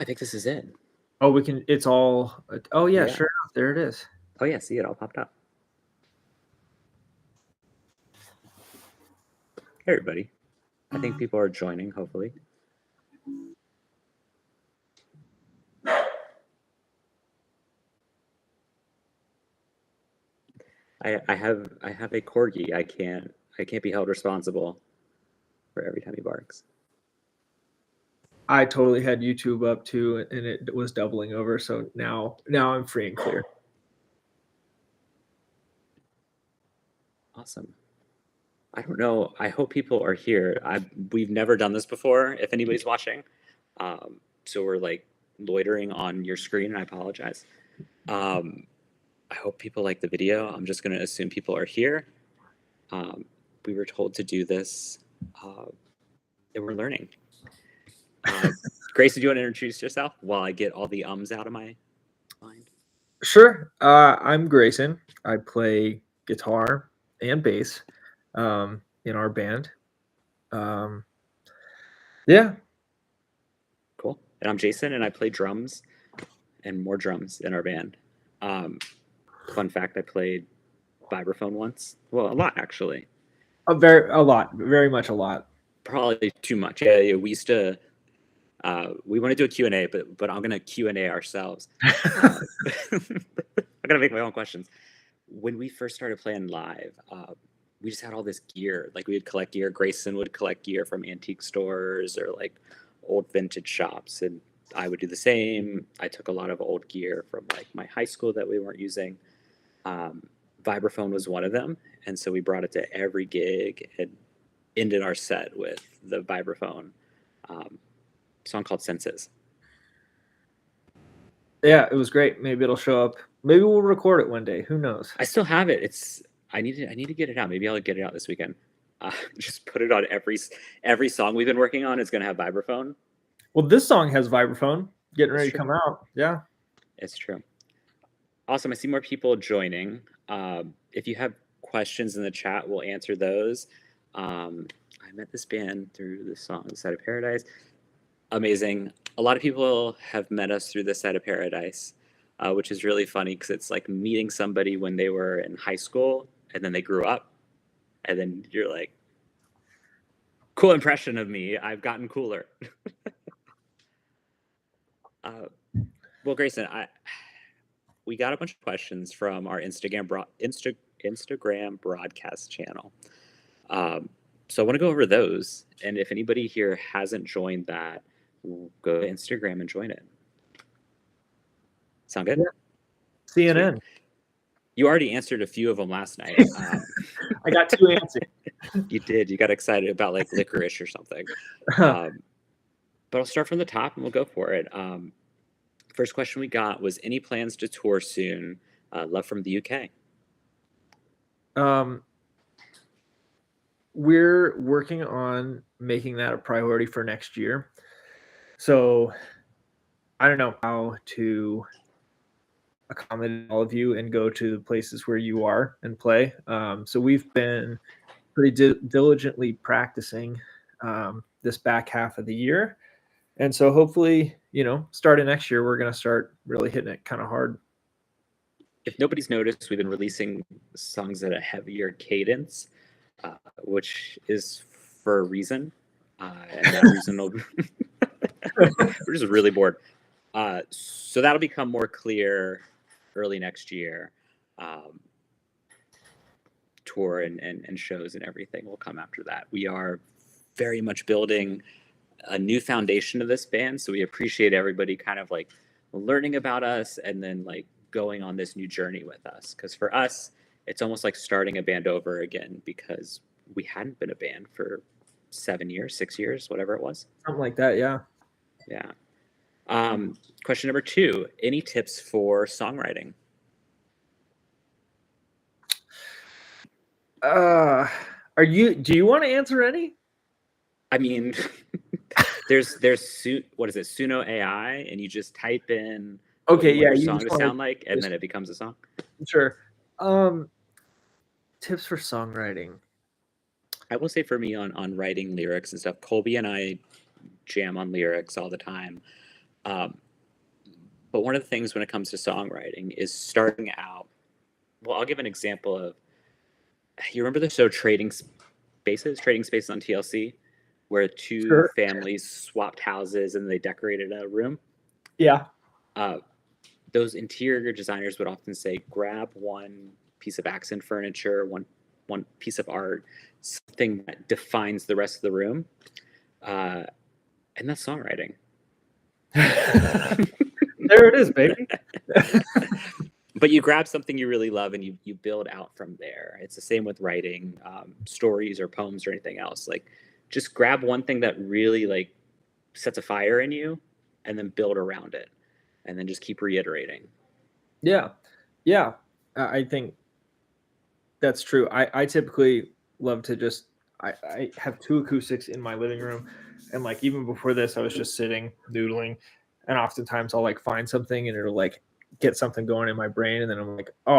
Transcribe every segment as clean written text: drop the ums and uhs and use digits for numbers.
I think this is it. Oh, we can. It's all. Oh yeah, Yeah. sure enough, there it is. Oh yeah, see, it all popped up. Hey everybody. I think people are joining, hopefully. I have a corgi. I can't be held responsible for every time he barks. I totally had YouTube up too, and it was doubling over. So now I'm free and clear. Awesome. I don't know. I hope people are here. We've never done this before. If anybody's watching, so we're like loitering on your screen, and I apologize. I hope people like the video. I'm just going to assume people are here. We were told to do this, and we're learning. Grace, do you want to introduce yourself while I get all the ums out of my mind? Sure. I'm Grayson. I play guitar and bass in our band. Yeah. Cool. And I'm Jason, and I play drums and more drums in our band. Fun fact: I played vibraphone once. Well, a lot actually. A lot, very much a lot. Probably too much. Yeah, we used to. We want to do a Q&A, but I'm gonna Q&A ourselves. I'm gonna make my own questions. When we first started playing live, we just had all this gear. Like we would collect gear. Grayson would collect gear from antique stores or like old vintage shops, and I would do the same. I took a lot of old gear from like my high school that we weren't using. Vibraphone was one of them, and so we brought it to every gig and ended our set with the vibraphone song called Senses. Yeah, it was great. Maybe it'll show up. Maybe we'll record it one day. Who knows? I still have it. I need to get it out. Maybe I'll get it out this weekend. Just put it on every song we've been working on is going to have vibraphone. Well, this song has vibraphone getting That's ready true. to come out. Yeah. It's true. Awesome. I see more people joining. If you have questions in the chat, we'll answer those. I met this band through the song Side of Paradise. Amazing. A lot of people have met us through the Side of Paradise, which is really funny because it's like meeting somebody when they were in high school and then they grew up. And then you're like, cool impression of me. I've gotten cooler. Well, Grayson, we got a bunch of questions from our Instagram broadcast channel. So I want to go over those. And if anybody here hasn't joined that, go to Instagram and join it. Sound good? Yeah. CNN. Sweet. You already answered a few of them last night. I got 2 answers. You did. You got excited about like licorice or something. But I'll start from the top and we'll go for it. First question we got was, any plans to tour soon? Love from the UK. We're working on making that a priority for next year. So I don't know how to accommodate all of you and go to the places where you are and play. So we've been pretty diligently practicing this back half of the year. And so hopefully, starting next year, we're going to start really hitting it kind of hard. If nobody's noticed, we've been releasing songs at a heavier cadence, which is for a reason. And that reason will we're just really bored. So that'll become more clear early next year. Tour and shows and everything will come after that. We are very much building a new foundation of this band, so we appreciate everybody kind of like learning about us and then like going on this new journey with us, because for us it's almost like starting a band over again, because we hadn't been a band for 7 years, 6 years, whatever it was. Something like that. Yeah. Question number 2, any tips for songwriting? Do you want to answer any? I mean, there's what is it, Suno AI, and you just type in what you want your song to sound like, and then it becomes a song. Sure. Tips for songwriting. I will say for me on writing lyrics and stuff, Colby and I jam on lyrics all the time. Um, but one of the things when it comes to songwriting is starting out. Well, I'll give an example of. You remember the show Trading Spaces on TLC, where two Sure. families swapped houses and they decorated a room. Yeah. Uh, those interior designers would often say, grab one piece of accent furniture, one piece of art, something that defines the rest of the room, and that's songwriting. There it is, baby. But you grab something you really love and you build out from there. It's the same with writing stories or poems or anything else. Like, just grab one thing that really like sets a fire in you, and then build around it, and then just keep reiterating. Yeah. Yeah. I think that's true. I typically love to just I have two acoustics in my living room, and like even before this, I was just sitting noodling, and oftentimes I'll like find something and it'll like get something going in my brain, and then I'm like, oh,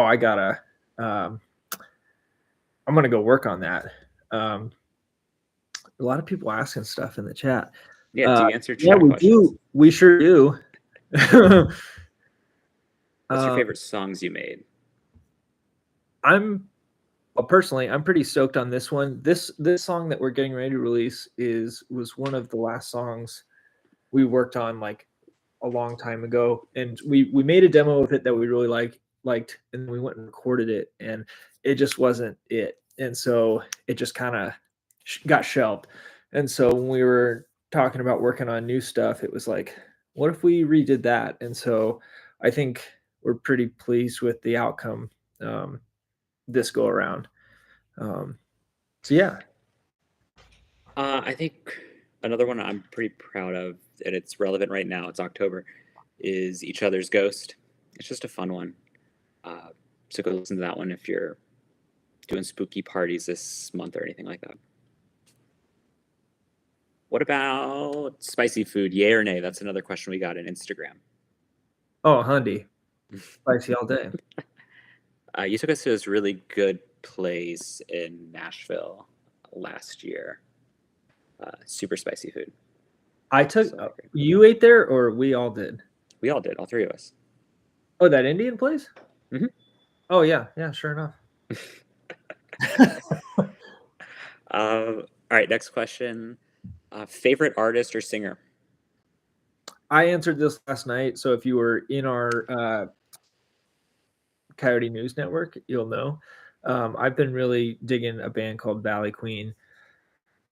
um, I'm gonna go work on that. Um, a lot of people asking stuff in the chat. Yeah. Do you answer Yeah, chat we questions? do. We sure do. What's your Um, favorite songs you made? I'm personally, I'm pretty stoked on this one. This song that we're getting ready to release was one of the last songs we worked on like a long time ago, and we made a demo of it that we really liked, and we went and recorded it, and it just wasn't it, and so it just kind of got shelved. And so when we were talking about working on new stuff, it was like, what if we redid that? And so I think we're pretty pleased with the outcome this go around. So yeah. I think another one I'm pretty proud of, and it's relevant right now. It's October. Is Each Other's Ghost. It's just a fun one. Uh, so go listen to that one if you're doing spooky parties this month or anything like that. What about spicy food? Yay or nay? That's another question we got in Instagram. Oh, Hundy. Spicy all day. You took us to this really good place in Nashville last year. Super spicy food. I took So you ate there or we all did? we all did, all three of us. Oh, that Indian place? Mhm. Oh yeah, yeah, sure enough. All right, next question. Favorite artist or singer? I answered this last night, so if you were in our Coyote News Network, you'll know. I've been really digging a band called Valley Queen.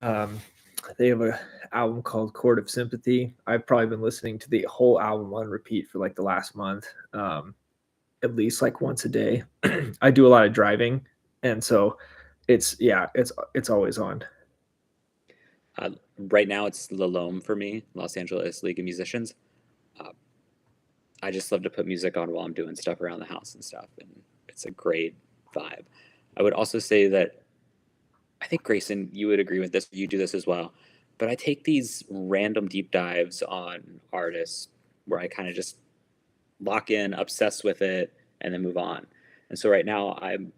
They have a album called Chord of Sympathy. I've probably been listening to the whole album on repeat for like the last month, at least like once a day. I do a lot of driving, and so it's always on. Right now, it's Lalome for me, Los Angeles League of Musicians. Uh, I just love to put music on while I'm doing stuff around the house and stuff, and it's a great vibe. I would also say that I think Grayson, you would agree with this. You do this as well, but I take these random deep dives on artists where I kind of just lock in, obsess with it, and then move on. And so right now, I'm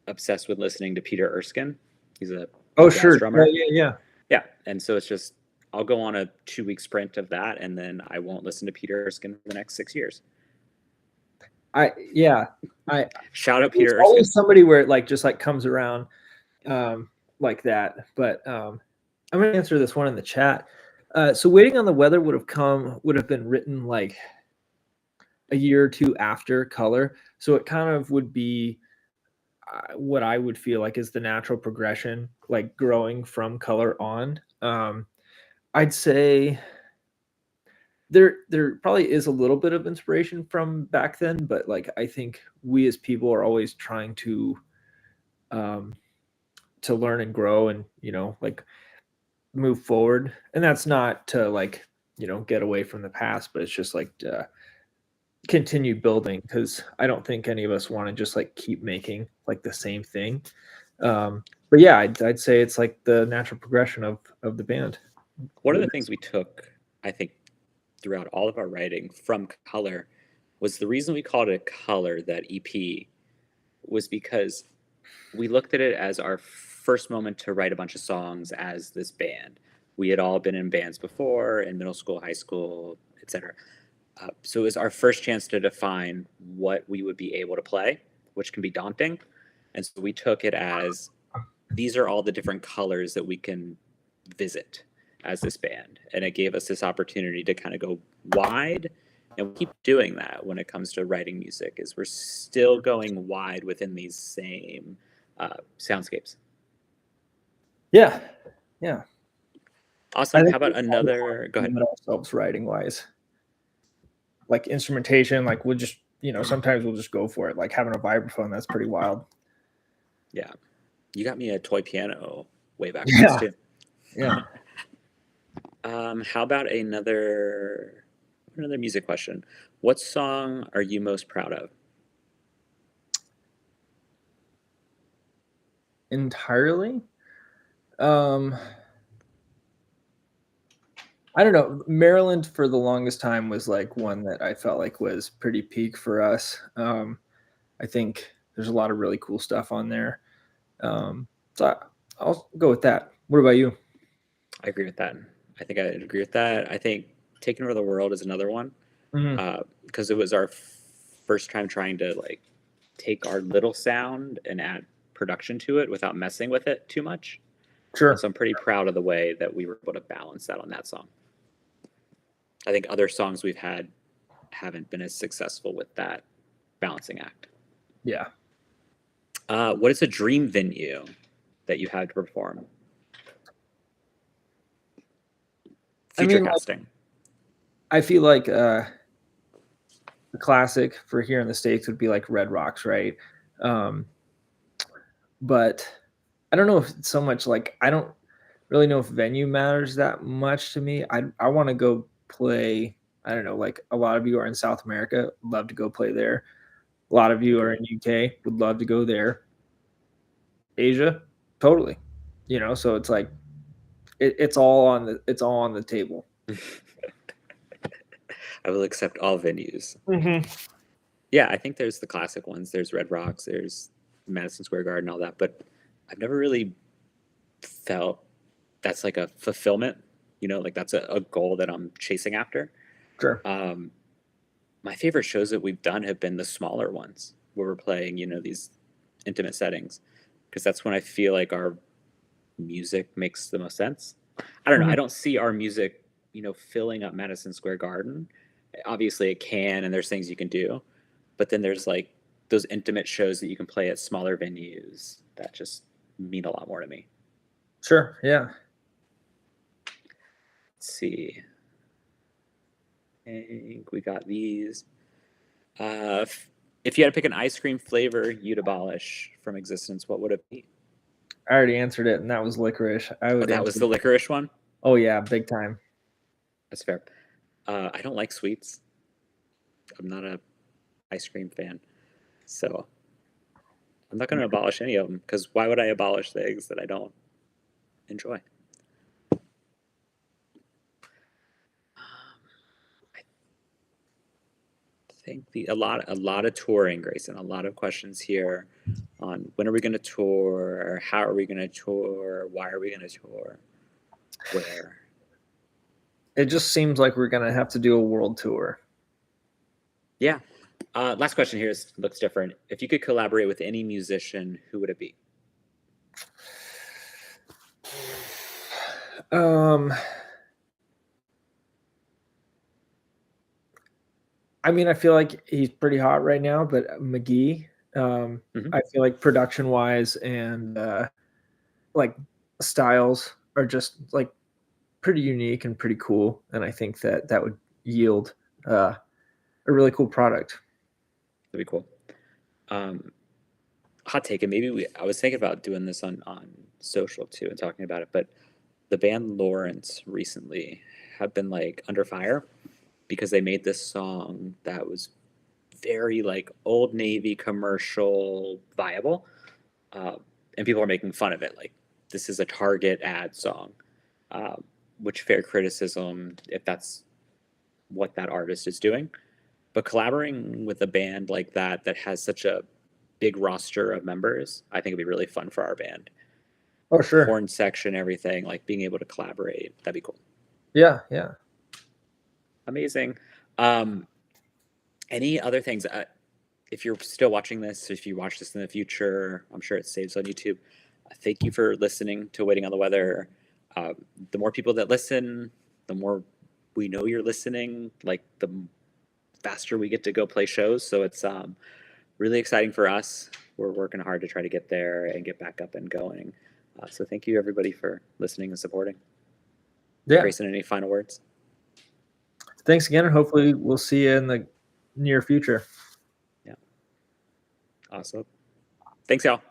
obsessed with listening to Peter Erskine. He's a Oh jazz sure, drummer. yeah. Yeah, and so it's just I'll go on a 2 week sprint of that, and then I won't listen to Peter Erskine for the next 6 years. I Shout out There's Peter Erskine. always somebody where it like just like comes around like that. But I'm gonna answer this one in the chat. So Waiting on the Weather would have been written like a year or two after Color. So it kind of would be what I would feel like is the natural progression, like growing from Color on. I'd say there probably is a little bit of inspiration from back then, but like I think we as people are always trying um, to learn and grow, and like move forward. And that's not to like get away from the past, but it's just like to continue building, because I don't think any of us want to just like keep making like the same thing. But yeah, I'd say it's like the natural progression of the band. One of the things we took, I think, throughout all of our writing from Color was the reason we called it Color, that EP, was because we looked at it as our first moment to write a bunch of songs as this band. We had all been in bands before, in middle school, high school, etc. So it was our first chance to define what we would be able to play, which can be daunting. And so we took it as these are all the different colors that we can visit as this band. And it gave us this opportunity to kind of go wide. And we keep doing that when it comes to writing music, is we're still going wide within these same soundscapes. Yeah, yeah. Awesome. How about another? Go ahead. Ourselves writing wise, like instrumentation, like we'll just sometimes we'll just go for it. Like having a vibraphone, that's pretty wild. Yeah, you got me a toy piano way back Yeah, too. yeah. How about another music question? What song are you most proud of? Entirely. Um, I don't know. Maryland for the longest time was like one that I felt like was pretty peak for us. I think there's a lot of really cool stuff on there. So I'll go with that. What about you? I agree with that. I think I agree with that. I think Taking Over the World is another one because it was our first time trying to like take our little sound and add production to it without messing with it too much. Sure. So I'm pretty proud of the way that we were able to balance that on that song. I think other songs we've had haven't been as successful with that balancing act. Yeah. What is a dream venue that you had to perform? Future casting. Like, I feel like the classic for here in the States would be like Red Rocks, right? But I don't know if it's so much like I don't really know if venue matters that much to me. I want to go play. I don't know, like a lot of you are in South America, love to go play there. A lot of you are in UK, would love to go there. Asia, totally. So it's like it's all on the table. I will accept all venues. Mm-hmm. Yeah, I think there's the classic ones. There's Red Rocks, there's Madison Square Garden, all that. But I've never really felt that's like a fulfillment, like that's a goal that I'm chasing after. Sure. My favorite shows that we've done have been the smaller ones where we're playing, these intimate settings, because that's when I feel like our music makes the most sense. I don't know. I don't see our music, filling up Madison Square Garden. Obviously, it can, and there's things you can do, but then there's like those intimate shows that you can play at smaller venues that just mean a lot more to me. Sure. Yeah. Let's see. I think we got these. If you had to pick an ice cream flavor you'd abolish from existence, what would it be? I already answered it, and that was licorice. That was the licorice one? Oh, yeah, big time. That's fair. I don't like sweets. I'm not a ice cream fan. So I'm not going to abolish any of them, because why would I abolish things that I don't enjoy? I think a lot of touring, Grayson. A lot of questions here on when are we going to tour, how are we going to tour, why are we going to tour, where. It just seems like we're going to have to do a world tour. Yeah. Last question here looks different. If you could collaborate with any musician, who would it be? I mean, I feel like he's pretty hot right now, but McGee, I feel like production wise and like styles are just like pretty unique and pretty cool. And I think that would yield a really cool product. That'd be cool. Hot take, and maybe I was thinking about doing this on social too and talking about it, but the band Lawrence recently have been like under fire because they made this song that was very like Old Navy commercial viable, and people are making fun of it. Like this is a Target ad song, which fair criticism if that's what that artist is doing. But collaborating with a band like that has such a big roster of members, I think it'd be really fun for our band. Oh, sure. Horn section, everything, like being able to collaborate, that'd be cool. Yeah, yeah. Amazing. Um, any other things? If you're still watching this, if you watch this in the future, I'm sure it saves on YouTube. Thank you for listening to Waiting on the Weather. The more people that listen, the more we know you're listening. Like the faster we get to go play shows. So it's really exciting for us. We're working hard to try to get there and get back up and going. So thank you everybody for listening and supporting. Yeah. Grayson, any final words? Thanks again, and hopefully we'll see you in the near future. Yeah. Awesome. Thanks, y'all.